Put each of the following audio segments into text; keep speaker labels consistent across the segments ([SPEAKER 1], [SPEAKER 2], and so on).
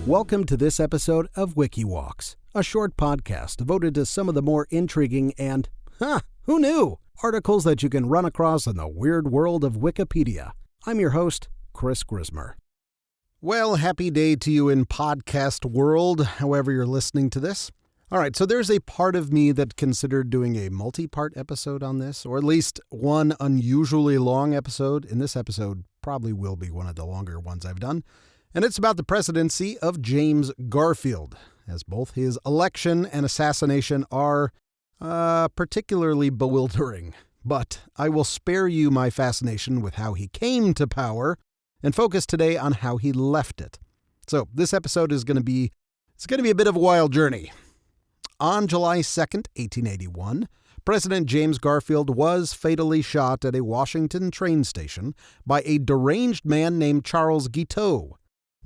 [SPEAKER 1] Welcome to this episode of Wiki Walks, a short podcast devoted to some of the more intriguing and, who knew, articles that you can run across in the weird world of Wikipedia. I'm your host, Chris Grismer. Well, happy day to you in podcast world, however you're listening to this. All right, so there's a part of me that considered doing a multi-part episode on this, or at least one unusually long episode, and this episode probably will be one of the longer ones I've done. And it's about the presidency of James Garfield, as both his election and assassination are particularly bewildering. But I will spare you my fascination with how he came to power and focus today on how he left it. So this episode is going to be a bit of a wild journey. On July 2nd, 1881, President James Garfield was fatally shot at a Washington train station by a deranged man named Charles Guiteau.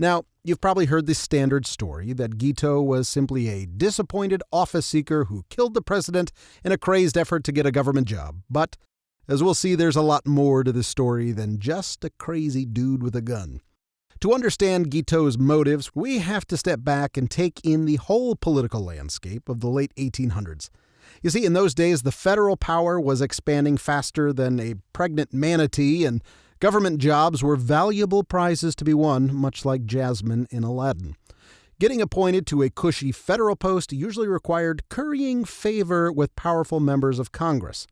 [SPEAKER 1] Now, you've probably heard the standard story that Guiteau was simply a disappointed office seeker who killed the president in a crazed effort to get a government job. But, as we'll see, there's a lot more to this story than just a crazy dude with a gun. To understand Guiteau's motives, we have to step back and take in the whole political landscape of the late 1800s. You see, in those days, the federal power was expanding faster than a pregnant manatee, and government jobs were valuable prizes to be won, much like Jasmine in Aladdin. Getting appointed to a cushy federal post usually required currying favor with powerful members of Congress.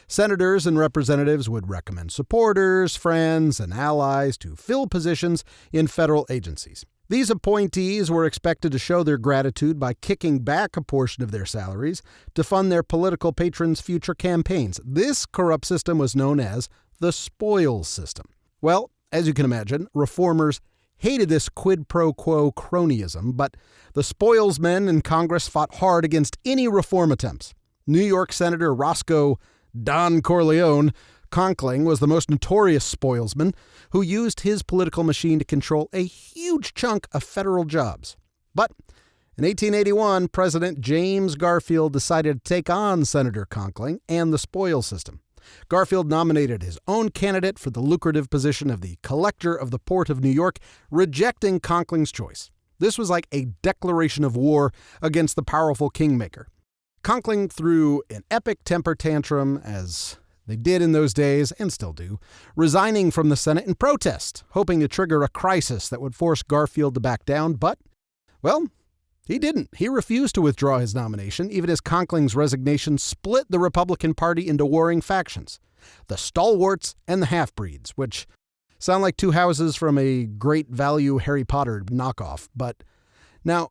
[SPEAKER 1] Senators and representatives would recommend supporters, friends, and allies to fill positions in federal agencies. These appointees were expected to show their gratitude by kicking back a portion of their salaries to fund their political patrons' future campaigns. This corrupt system was known as the spoils system. Well, as you can imagine, reformers hated this quid pro quo cronyism, but the spoils men in Congress fought hard against any reform attempts. New York Senator Roscoe Don Corleone Conkling was the most notorious spoilsman who used his political machine to control a huge chunk of federal jobs. But in 1881, President James Garfield decided to take on Senator Conkling and the spoils system. Garfield nominated his own candidate for the lucrative position of the Collector of the Port of New York, rejecting Conkling's choice. This was like a declaration of war against the powerful kingmaker. Conkling threw an epic temper tantrum, as they did in those days and still do, resigning from the Senate in protest, hoping to trigger a crisis that would force Garfield to back down. But, well, he didn't. He refused to withdraw his nomination, even as Conkling's resignation split the Republican Party into warring factions, the stalwarts and the half-breeds, which sound like two houses from a great value Harry Potter knockoff. But now,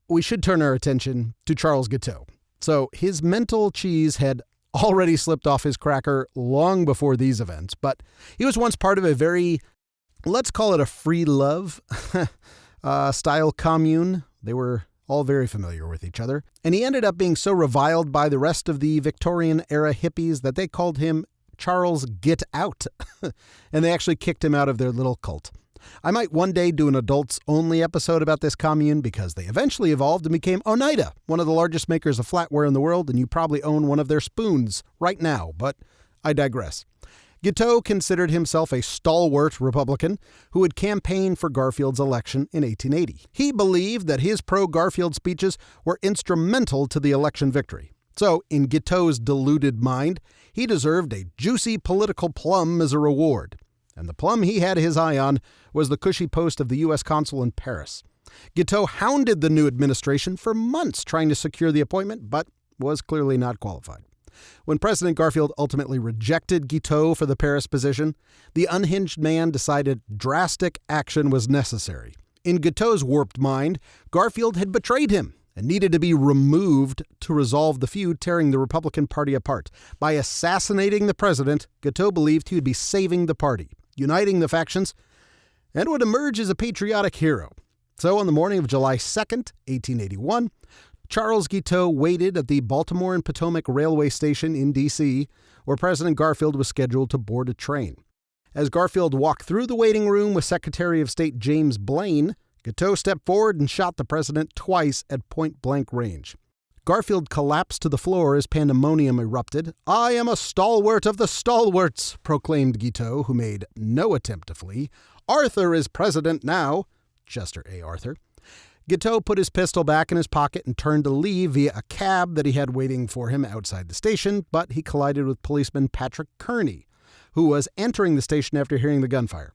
[SPEAKER 1] we should turn our attention to Charles Guiteau. So his mental cheese had already slipped off his cracker long before these events, but he was once part of a very, let's call it a free love style commune. They were all very familiar with each other. And he ended up being so reviled by the rest of the Victorian-era hippies that they called him Charles Get Out. And they actually kicked him out of their little cult. I might one day do an adults-only episode about this commune because they eventually evolved and became Oneida, one of the largest makers of flatware in the world, and you probably own one of their spoons right now, but I digress. Guiteau considered himself a stalwart Republican who had campaigned for Garfield's election in 1880. He believed that his pro-Garfield speeches were instrumental to the election victory. So, in Guiteau's deluded mind, he deserved a juicy political plum as a reward. And the plum he had his eye on was the cushy post of the U.S. consul in Paris. Guiteau hounded the new administration for months trying to secure the appointment, but was clearly not qualified. When President Garfield ultimately rejected Guiteau for the Paris position, the unhinged man decided drastic action was necessary. In Guiteau's warped mind, Garfield had betrayed him and needed to be removed to resolve the feud tearing the Republican Party apart. By assassinating the president, Guiteau believed he would be saving the party, uniting the factions, and would emerge as a patriotic hero. So on the morning of July 2nd, 1881, Charles Guiteau waited at the Baltimore and Potomac Railway Station in D.C., where President Garfield was scheduled to board a train. As Garfield walked through the waiting room with Secretary of State James Blaine, Guiteau stepped forward and shot the president twice at point-blank range. Garfield collapsed to the floor as pandemonium erupted. "I am a stalwart of the stalwarts," proclaimed Guiteau, who made no attempt to flee. "Arthur is president now." Chester A. Arthur. Guiteau put his pistol back in his pocket and turned to leave via a cab that he had waiting for him outside the station, but he collided with policeman Patrick Kearney, who was entering the station after hearing the gunfire.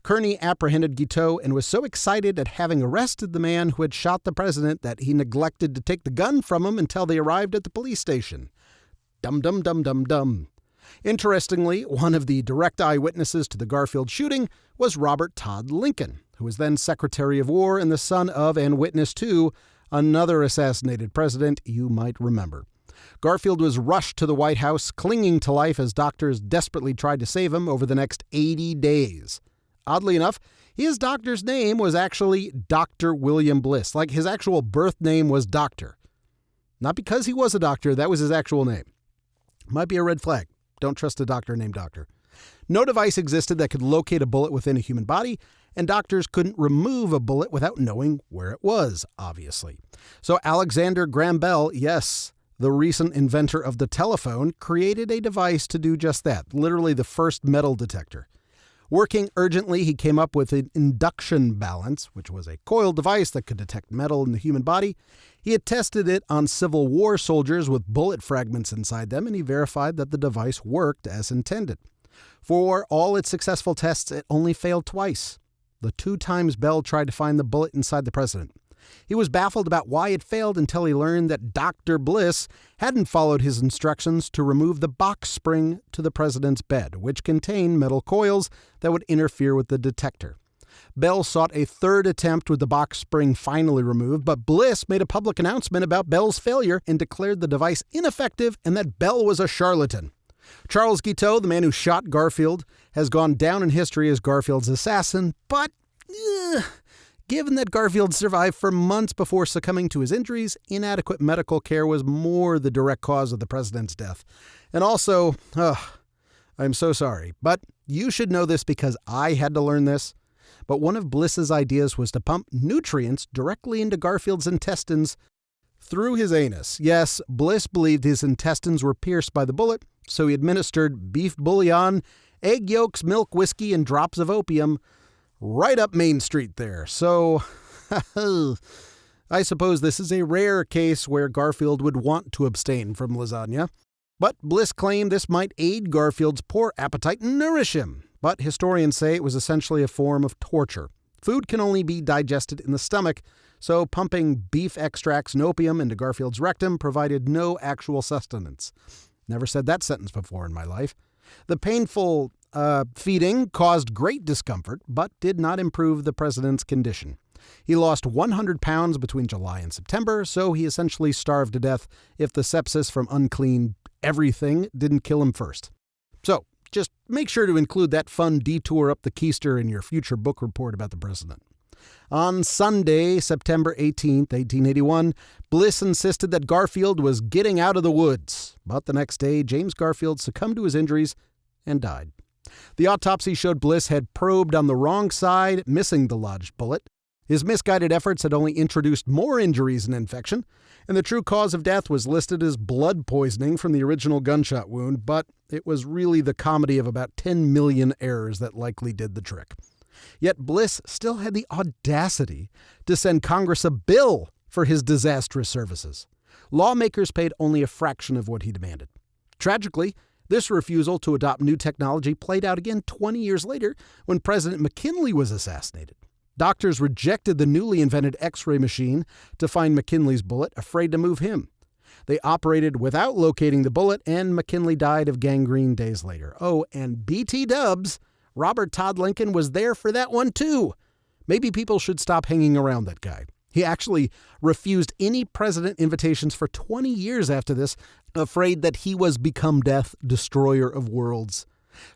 [SPEAKER 1] Kearney apprehended Guiteau and was so excited at having arrested the man who had shot the president that he neglected to take the gun from him until they arrived at the police station. Dum dum dum dum dum. Interestingly, one of the direct eyewitnesses to the Garfield shooting was Robert Todd Lincoln, who was then Secretary of War and the son of and witness to another assassinated president you might remember. Garfield was rushed to the White House, clinging to life as doctors desperately tried to save him over the next 80 days. Oddly enough, his doctor's name was actually Dr. William Bliss, like his actual birth name was Doctor. Not because he was a doctor, that was his actual name. Might be a red flag. Don't trust a doctor named Doctor. No device existed that could locate a bullet within a human body, and doctors couldn't remove a bullet without knowing where it was, obviously. So Alexander Graham Bell, yes, the recent inventor of the telephone, created a device to do just that, literally the first metal detector. Working urgently, he came up with an induction balance, which was a coiled device that could detect metal in the human body. He had tested it on Civil War soldiers with bullet fragments inside them, and he verified that the device worked as intended. For all its successful tests, it only failed twice. The 2 times Bell tried to find the bullet inside the president. He was baffled about why it failed until he learned that Dr. Bliss hadn't followed his instructions to remove the box spring to the president's bed, which contained metal coils that would interfere with the detector. Bell sought a 3rd attempt with the box spring finally removed, but Bliss made a public announcement about Bell's failure and declared the device ineffective and that Bell was a charlatan. Charles Guiteau, the man who shot Garfield, has gone down in history as Garfield's assassin, but given that Garfield survived for months before succumbing to his injuries, inadequate medical care was more the direct cause of the president's death. And also, I'm so sorry, but you should know this because I had to learn this. But one of Bliss's ideas was to pump nutrients directly into Garfield's intestines through his anus. Yes, Bliss believed his intestines were pierced by the bullet, so he administered beef bouillon, egg yolks, milk, whiskey, and drops of opium right up Main Street there. So, I suppose this is a rare case where Garfield would want to abstain from lasagna. But Bliss claimed this might aid Garfield's poor appetite and nourish him. But historians say it was essentially a form of torture. Food can only be digested in the stomach, so pumping beef extracts and opium into Garfield's rectum provided no actual sustenance. Never said that sentence before in my life. The painful feeding caused great discomfort, but did not improve the president's condition. He lost 100 pounds between July and September, so he essentially starved to death if the sepsis from unclean everything didn't kill him first. So, just make sure to include that fun detour up the keister in your future book report about the president. On Sunday, September 18th, 1881, Bliss insisted that Garfield was getting out of the woods. But the next day, James Garfield succumbed to his injuries and died. The autopsy showed Bliss had probed on the wrong side, missing the lodged bullet. His misguided efforts had only introduced more injuries and infection, and the true cause of death was listed as blood poisoning from the original gunshot wound, but it was really the comedy of about 10 million errors that likely did the trick. Yet Bliss still had the audacity to send Congress a bill for his disastrous services. Lawmakers paid only a fraction of what he demanded. Tragically, this refusal to adopt new technology played out again 20 years later when President McKinley was assassinated. Doctors rejected the newly invented X-ray machine to find McKinley's bullet, afraid to move him. They operated without locating the bullet, and McKinley died of gangrene days later. Oh, and BT Dubs, Robert Todd Lincoln, was there for that one too. Maybe people should stop hanging around that guy. He actually refused any president invitations for 20 years after this, afraid that he was become death, destroyer of worlds.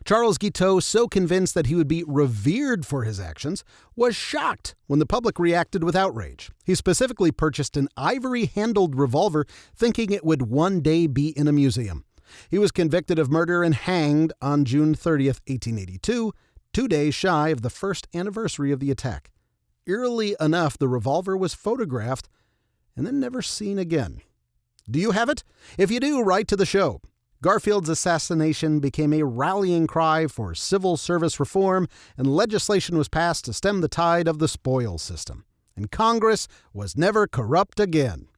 [SPEAKER 1] Charles Guiteau, so convinced that he would be revered for his actions, was shocked when the public reacted with outrage. He specifically purchased an ivory-handled revolver, thinking it would one day be in a museum. He was convicted of murder and hanged on June 30th, 1882, 2 days shy of the first anniversary of the attack. Eerily enough, the revolver was photographed and then never seen again. Do you have it? If you do, write to the show. Garfield's assassination became a rallying cry for civil service reform, and legislation was passed to stem the tide of the spoils system. and Congress was never corrupt again.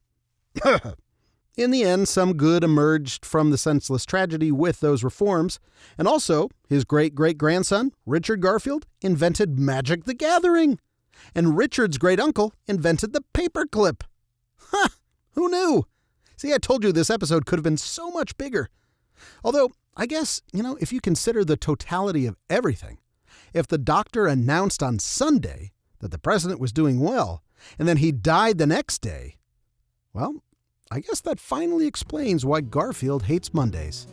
[SPEAKER 1] In the end, some good emerged from the senseless tragedy with those reforms, and also his great-great-grandson, Richard Garfield, invented Magic the Gathering, and Richard's great-uncle invented the paperclip. Ha! Who knew? See, I told you this episode could have been so much bigger. Although, I guess, if you consider the totality of everything, if the doctor announced on Sunday that the president was doing well, and then he died the next day, well, I guess that finally explains why Garfield hates Mondays.